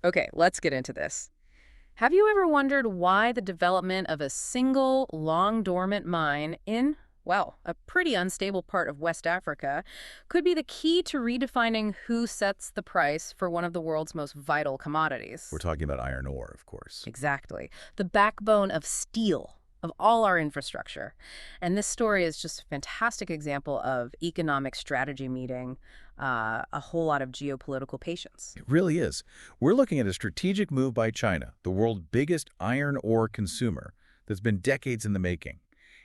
Okay, let's get into this. Have you ever wondered why the development of a single, long-dormant mine in, well, a pretty unstable part of West Africa could be the key to redefining who sets the price for one of the world's most vital We're commodities? talking about iron ore, of course. Exactly. The backbone of steel, of all our infrastructure. And this story is just a fantastic example of economic strategy meeting a whole lot of geopolitical patience. It really is. We're looking at a strategic move by China, the world's biggest iron ore consumer, that's been decades in the making.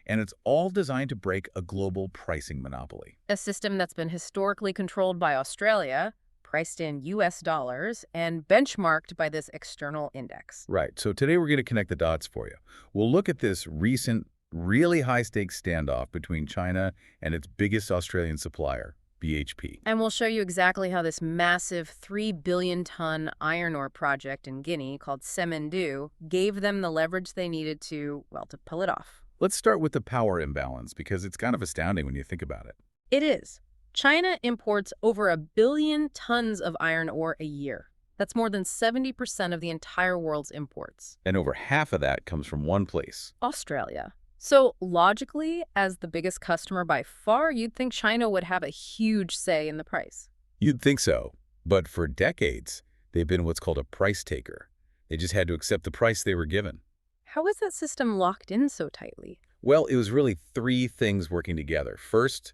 And it's all designed to break a global pricing monopoly. A system that's been historically controlled by Australia, priced in US dollars, and benchmarked by this external index. Right. So today we're going to connect the dots for you. We'll look at this recent, really high-stakes standoff between China and its biggest Australian supplier, BHP. And we'll show you exactly how this massive 3 billion-ton iron ore project in Guinea called Samandou gave them the leverage they needed to, well, to pull it off. Let's start with the power imbalance because it's kind of astounding when you think about it. It is. China imports over 1 billion tons of iron ore a year. That's more than 70% of the entire world's imports. And over half of that comes from one place. Australia. So logically, as the biggest customer by far, you'd think China would have a huge say in the price. You'd think so. But for decades, they've been what's called a price taker. They just had to accept the price they were given. How is that system locked in so tightly? Well, it was really three things working together. First,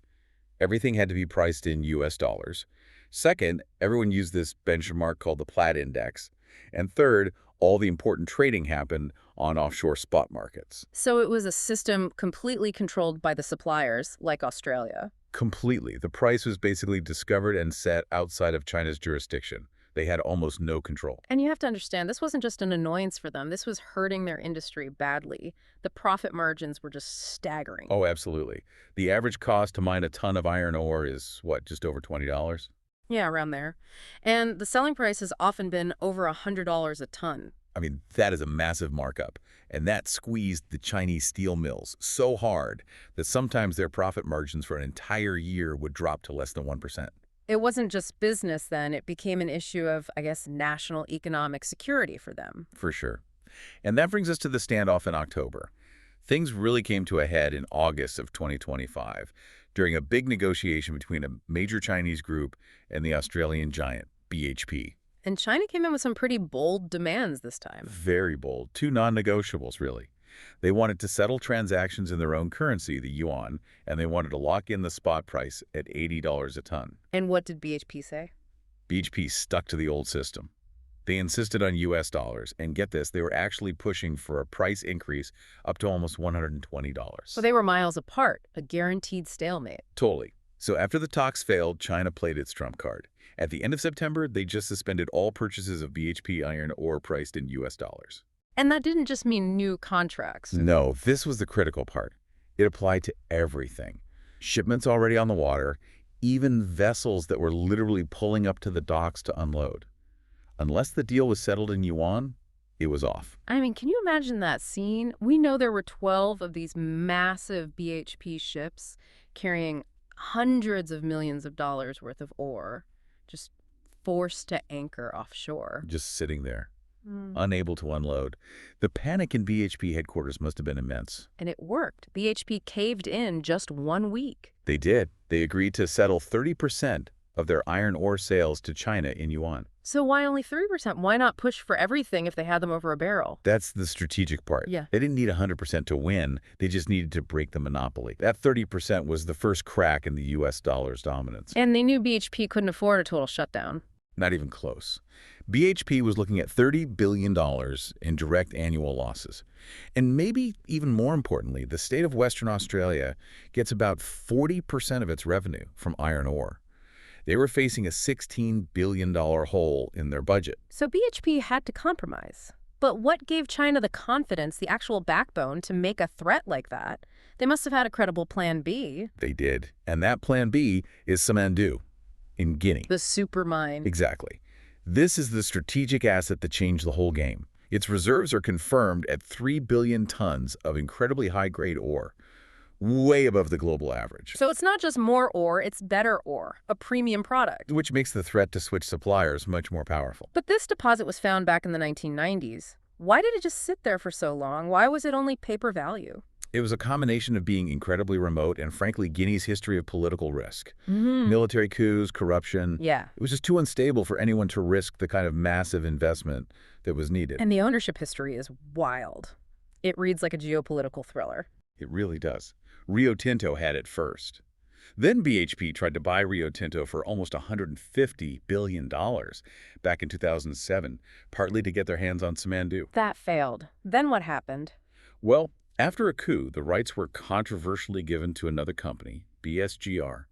everything had to be priced in US dollars. Second, everyone used this benchmark called the Platt Index. And third, all the important trading happened on offshore spot markets. So it was a system completely controlled by the suppliers, like Australia. Completely. The price was basically discovered and set outside of China's jurisdiction. They had almost no control. And you have to understand, this wasn't just an annoyance for them. This was hurting their industry badly. The profit margins were just staggering. Oh, absolutely. The average cost to mine a ton of iron ore is, what, just over $20? Yeah, around there. And the selling price has often been over $100 a ton. I mean, that is a massive markup. And that squeezed the Chinese steel mills so hard that sometimes their profit margins for an entire year would drop to less than 1%. It wasn't just business then. It became an issue of, I guess, national economic security for them. For sure. And that brings us to the standoff in October. Things really came to a head in August of 2025 during a big negotiation between a major Chinese group and the Australian giant, BHP. And China came in with some pretty bold demands this time. Very bold. Two non-negotiables, really. They wanted to settle transactions in their own currency, the Yuan, and they wanted to lock in the spot price at $80 a ton. And what did BHP say? BHP stuck to the old system. They insisted on US dollars, and get this, they were actually pushing for a price increase up to almost $120. So they were miles apart, a guaranteed stalemate. Totally. So after the talks failed, China played its trump card. At the end of September, they just suspended all purchases of BHP iron ore priced in US dollars. And that didn't just mean new contracts. No, this was the critical part. It applied to everything. Shipments already on the water, even vessels that were literally pulling up to the docks to unload. Unless the deal was settled in yuan, it was off. I mean, can you imagine that scene? We know there were 12 of these massive BHP ships carrying hundreds of millions of dollars worth of ore, just forced to anchor offshore. Just sitting there, unable to unload. The panic in BHP headquarters must have been immense. And it worked. BHP caved in just 1 week. They did. They agreed to settle 30% of their iron ore sales to China in yuan. So why only 3%? Why not push for everything if they had them over a barrel? That's the strategic part. Yeah. They didn't need 100% to win. They just needed to break the monopoly. That 30% was the first crack in the US dollar's dominance. And they knew BHP couldn't afford a total shutdown. Not even close. BHP was looking at $30 billion in direct annual losses. And maybe even more importantly, the state of Western Australia gets about 40% of its revenue from iron ore. They were facing a $16 billion hole in their budget. So BHP had to compromise. But what gave China the confidence, the actual backbone, to make a threat like that? They must have had a credible plan B. They did. And that plan B is Samandou in Guinea. The supermine. Exactly. This is the strategic asset that changed the whole game. Its reserves are confirmed at 3 billion tons of incredibly high-grade ore, way above the global average, So it's not just more ore, it's better ore, a premium product. which makes the threat to switch suppliers much more powerful. But this deposit was found back in the 1990s. Why did it just sit there for so long? Why was it only paper value? It was a combination of being incredibly remote and, frankly, Guinea's history of political risk. Hmm. Military coups, corruption. Yeah. It was just too unstable for anyone to risk the kind of massive investment that was needed. And the ownership history is wild. It reads like a geopolitical thriller. It really does. Rio Tinto had it first. Then BHP tried to buy Rio Tinto for almost $150 billion back in 2007, partly to get their hands on Samandou. That failed. Then what happened? Well, after a coup, the rights were controversially given to another company, BSGR,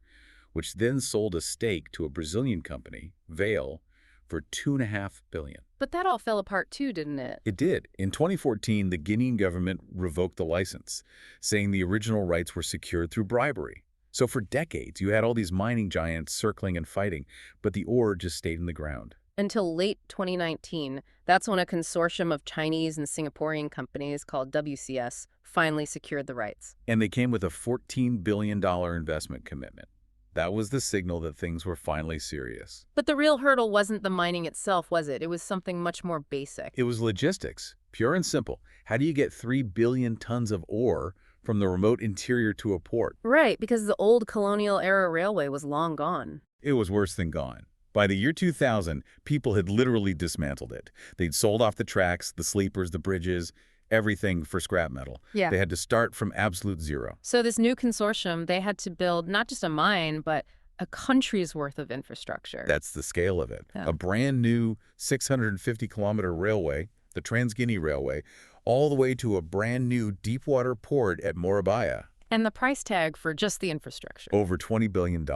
which then sold a stake to a Brazilian company, Vale, for $2.5 billion. But that all fell apart too, didn't it? It did. In 2014, the Guinean government revoked the license, saying the original rights were secured through bribery. So for decades, you had all these mining giants circling and fighting, but the ore just stayed in the ground. Until late 2019, that's when a consortium of Chinese and Singaporean companies called WCS finally secured the rights. And they came with a $14 billion investment commitment. That was the signal that things were finally serious. But the real hurdle wasn't the mining itself, was it? It was something much more basic. It was logistics, pure and simple. How do you get 3 billion tons of ore from the remote interior to a port? Right, because the old colonial-era railway was long gone. It was worse than gone. By the year 2000, people had literally dismantled it. They'd sold off the tracks, the sleepers, the bridges, everything for scrap metal. Yeah. They had to start from absolute zero. So this new consortium, they had to build not just a mine, but a country's worth of infrastructure. That's the scale of it. Yeah. A brand new 650-kilometer railway, the Trans-Guinea Railway, all the way to a brand new deepwater port at Morabaya. And the price tag for just the infrastructure. Over $20 billion.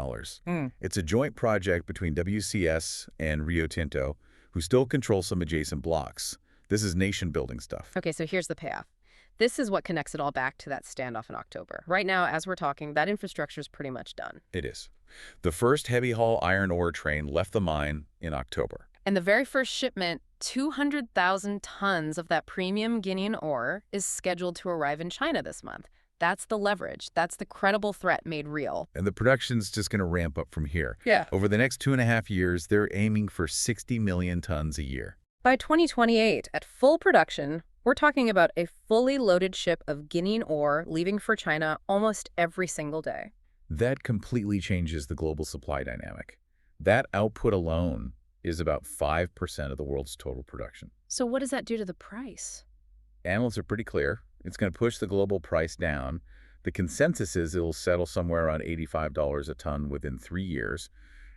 It's a joint project between WCS and Rio Tinto, who still control some adjacent blocks. This is nation-building stuff. Okay, so here's the payoff. This is what connects it all back to that standoff in October. Right now, as we're talking, that infrastructure is pretty much done. It is. The first heavy-haul iron ore train left the mine in October. And the very first shipment, 200,000 tons of that premium Guinean ore, is scheduled to arrive in China this month. That's the leverage. That's the credible threat made real. And the production's just going to ramp up from here. Yeah. Over the next 2.5 years, they're aiming for 60 million tons a year. By 2028, at full production, we're talking about a fully loaded ship of Guinean ore leaving for China almost every single day. That completely changes the global supply dynamic. That output alone is about 5% of the world's total production. So what does that do to the price? Analysts are pretty clear. It's going to push the global price down. The consensus is it'll settle somewhere around $85 a ton within 3 years,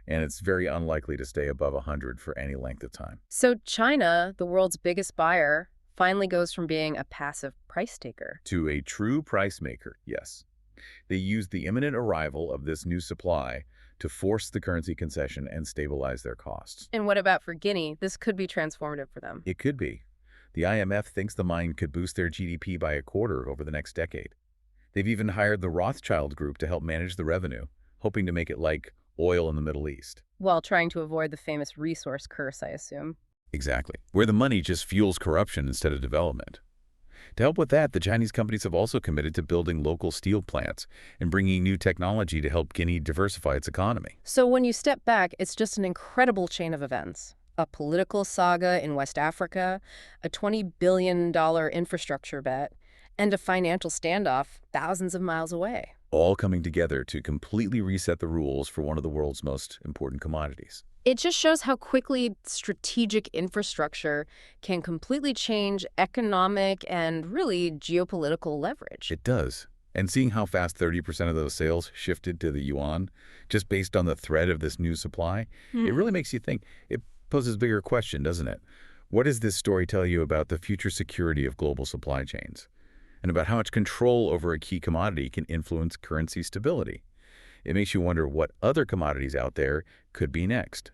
and it's very unlikely to stay above $100 for any length of time. So China, the world's biggest buyer, finally goes from being a passive price taker to a true price maker, yes. They used the imminent arrival of this new supply to force the currency concession and stabilize their costs. And what about for Guinea? This could be transformative for them. It could be. The IMF thinks the mine could boost their GDP by a quarter over the next decade. They've even hired the Rothschild Group to help manage the revenue, hoping to make it like oil in the Middle East. While trying to avoid the famous resource curse, I assume. Exactly. Where the money just fuels corruption instead of development. To help with that, the Chinese companies have also committed to building local steel plants and bringing new technology to help Guinea diversify its economy. So when you step back, it's just an incredible chain of events. A political saga in West Africa, a $20 billion infrastructure bet, and a financial standoff thousands of miles away. All coming together to completely reset the rules for one of the world's most important commodities. It just shows how quickly strategic infrastructure can completely change economic and really geopolitical leverage. It does. And seeing how fast 30% of those sales shifted to the yuan, just based on the threat of this new supply, it really makes you think. It poses a bigger question, doesn't it? What does this story tell you about the future security of global supply chains? And about how much control over a key commodity can influence currency stability? It makes you wonder what other commodities out there could be next.